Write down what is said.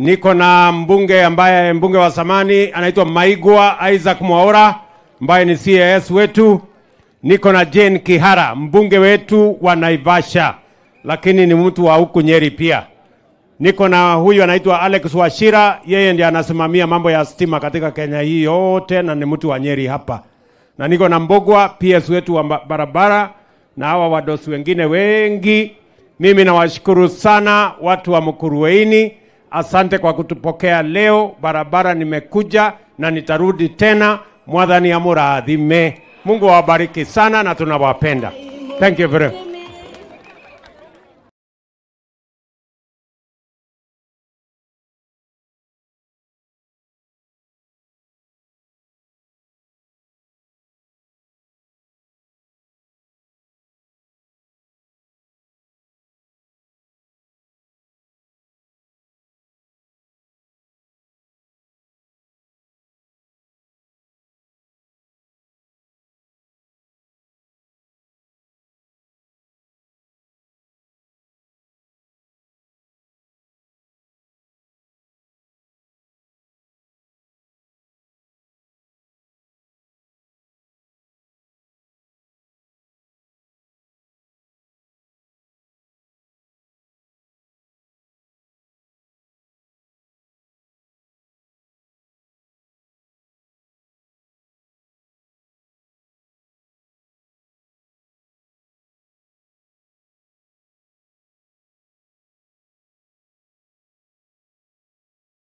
Niko na mbunge wa zamani anaitwa Maigwa Isaac Mwaura ambaye ni CAS wetu. Niko na Jane Kihara, mbunge wetu wa Naivasha, lakini ni mtu wa huku Nyeri pia. Niko na huyu anaitwa Alex Wachira, yeye ndiye anasimamia mambo ya stima katika Kenya hii yote na ni mtu wa Nyeri hapa. Na niko na Mbogwa, PS wetu wa barabara, na hawa wadosi wengine wengi. Mimi nawashukuru sana watu wa Mukurwe-Ini. Asante kwa kutupokea leo. Barabara nimekuja na nitarudi tena. Mwathani amurathime. Mungu awabariki sana na tunawapenda. Thank you very much.